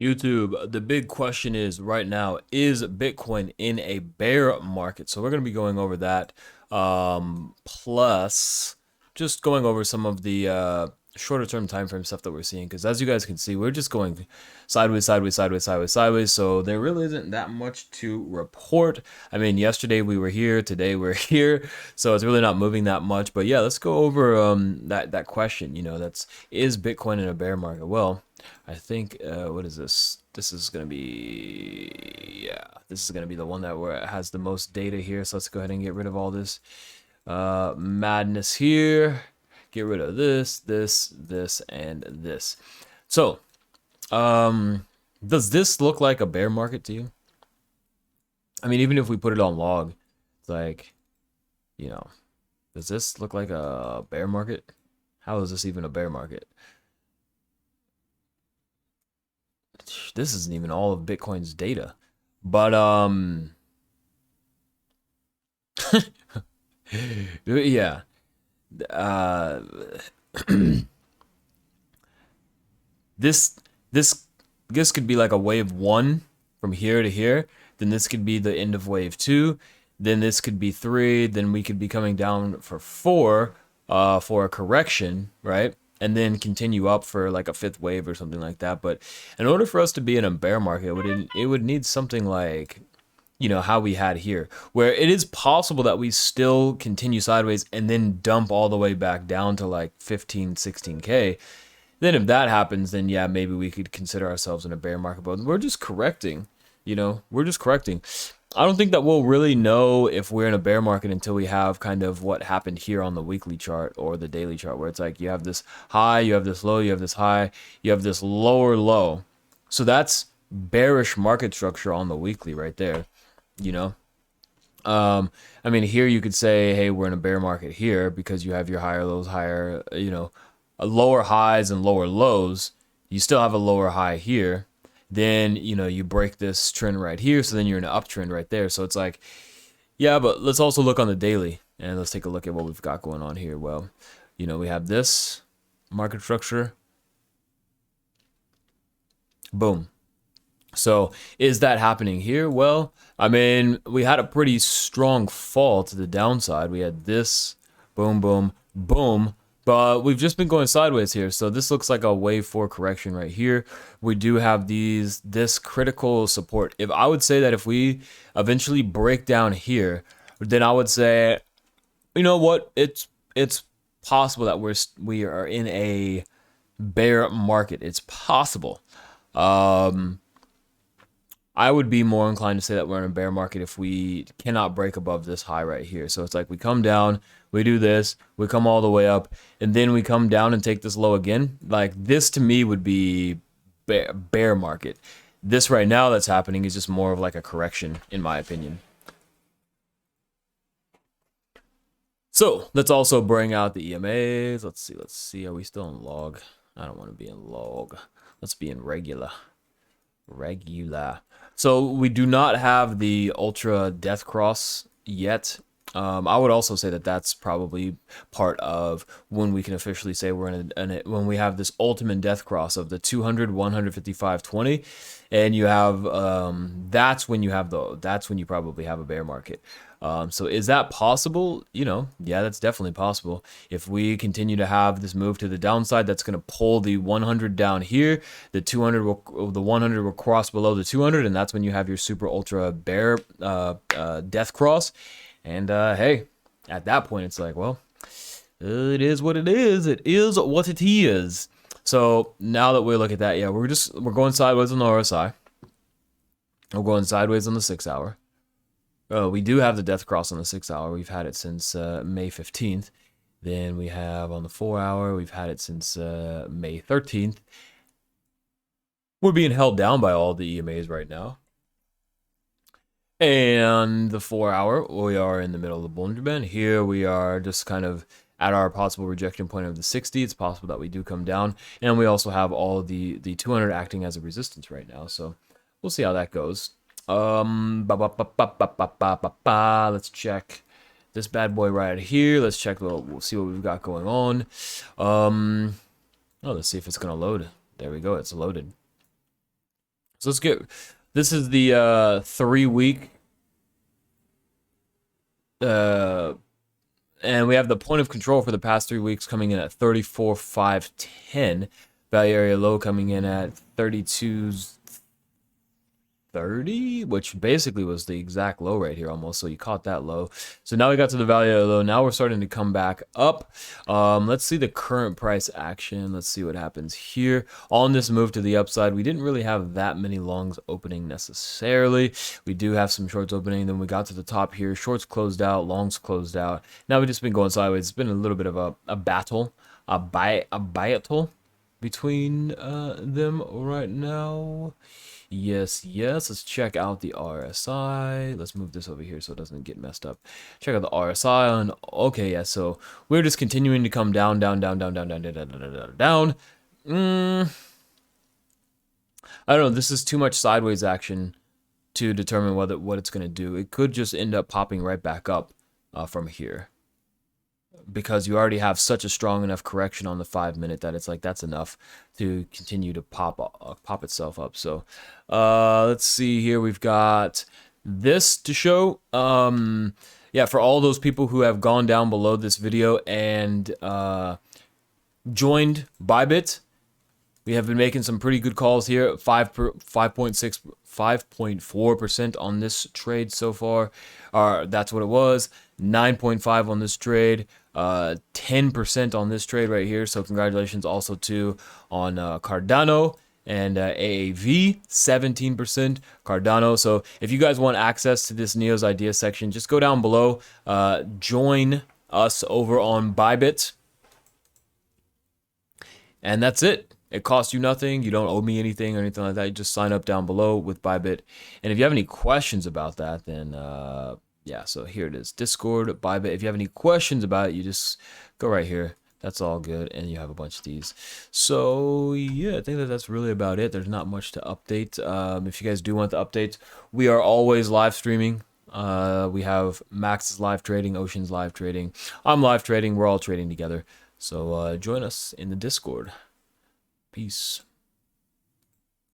YouTube, the big question is right now, is Bitcoin in a bear market? So we're going to be going over that. Plus just going over some of the shorter term time frame stuff that we're seeing. Because as you guys can see, we're just going sideways, sideways, sideways, sideways, sideways. So there really isn't that much to report. I mean, yesterday we were here, today we're here. So it's really not moving that much. But yeah, let's go over that question. That's, is Bitcoin in a bear market? Well, I think what is this? This is gonna be, yeah, this is gonna be the one that where it has the most data here. So let's go ahead and get rid of all this madness here. Get rid of this, and this. So, does this look like a bear market to you? I mean, even if we put it on log, it's like, you know, does this look like a bear market? How is this even a bear market? This isn't even all of Bitcoin's data. But yeah. Uh this this this could be like a wave 1 from here to here, then this could be the end of wave 2, then this could be 3, then we could be coming down for 4 for a correction, right? And then continue up for like a 5th wave or something like that. But in order for us to be in a bear market, it would need something like, how we had here, where it is possible that we still continue sideways and then dump all the way back down to like 15, 16K. Then if that happens, then yeah, maybe we could consider ourselves in a bear market. But we're just correcting, we're just correcting. I don't think that we'll really know if we're in a bear market until we have kind of what happened here on the weekly chart or the daily chart, where it's like you have this high, you have this low, you have this high, you have this lower low. So that's bearish market structure on the weekly right there, you know? I mean, here you could say, hey, we're in a bear market here because you have your higher lows, higher, lower highs and lower lows. You still have a lower high here. Then, you break this trend right here. So then you're in an uptrend right there. So it's like, yeah, but let's also look on the daily and let's take a look at what we've got going on here. Well, we have this market structure. Boom. So is that happening here? Well, I mean, we had a pretty strong fall to the downside. We had this, boom, boom, boom, but we've just been going sideways here. So this looks like a wave 4 correction right here. We do have this critical support. If I would say that if we eventually break down here, then I would say, you know what? It's possible that we are in a bear market. It's possible. I would be more inclined to say that we're in a bear market if we cannot break above this high right here. So it's like we come down, we do this, we come all the way up, and then we come down and take this low again. Like this to me would be bear market. This right now that's happening is just more of like a correction, in my opinion. So let's also bring out the EMAs. Let's see. Are we still in log? I don't want to be in log. Let's be in regular. So we do not have the Ultra Death Cross yet. I would also say that that's probably part of when we can officially say we're when we have this ultimate death cross of the 200, 155, 20, and you have that's when you probably have a bear market. So is that possible? Yeah, that's definitely possible. If we continue to have this move to the downside, that's going to pull the 100 down here. The 100 will cross below the 200, and that's when you have your super ultra bear death cross. And hey, at that point, it's like, well, it is what it is. It is what it is. So now that we look at that, yeah, we're going sideways on the RSI. We're going sideways on the 6-hour. We do have the death cross on the 6-hour. We've had it since May 15th. Then we have on the 4-hour, we've had it since May 13th. We're being held down by all the EMAs right now. And the 4-hour, we are in the middle of the Bollinger Band. Here we are just kind of at our possible rejection point of the 60. It's possible that we do come down. And we also have all the 200 acting as a resistance right now. So we'll see how that goes. Let's check this bad boy right here. Let's check, we'll see what we've got going on. Let's see if it's gonna load. There we go, it's loaded. So let's get, this is the 3 week, uh, and we have the point of control for the past 3 weeks coming in at 34,510. Value area low coming in at 32,30, which basically was the exact low right here almost. So you caught that low. So now we got to the value area low. Now we're starting to come back up. Let's see the current price action. Let's see what happens here. On this move to the upside, we didn't really have that many longs opening necessarily. We do have some shorts opening. Then we got to the top here. Shorts closed out, longs closed out. Now we've just been going sideways. It's been a little bit of a battle, a battle between them right now. Yes. Let's check out the RSI. Let's move this over here so it doesn't get messed up. Check out the RSI on. Okay, yeah. So we're just continuing to come down. I don't know. This is too much sideways action to determine what it's gonna do. It could just end up popping right back up from here, because you already have such a strong enough correction on the 5 minute that it's like that's enough to continue to pop itself up. So let's see here. We've got this to show. Yeah, for all those people who have gone down below this video and joined Bybit, we have been making some pretty good calls here. 5.4% on this trade so far. That's what it was. 9.5 on this trade. 10% on this trade right here. So congratulations also to on Cardano and AAV, 17% Cardano. So if you guys want access to this Neo's idea section, just go down below. Join us over on Bybit. And that's it. It costs you nothing. You don't owe me anything or anything like that. You just sign up down below with Bybit. And if you have any questions about that, then yeah, so here it is. Discord, Bybit. If you have any questions about it, you just go right here. That's all good. And you have a bunch of these. So yeah, I think that's really about it. There's not much to update. If you guys do want the updates, we are always live streaming. We have Max's live trading, Ocean's live trading. I'm live trading. We're all trading together. So join us in the Discord. Peace.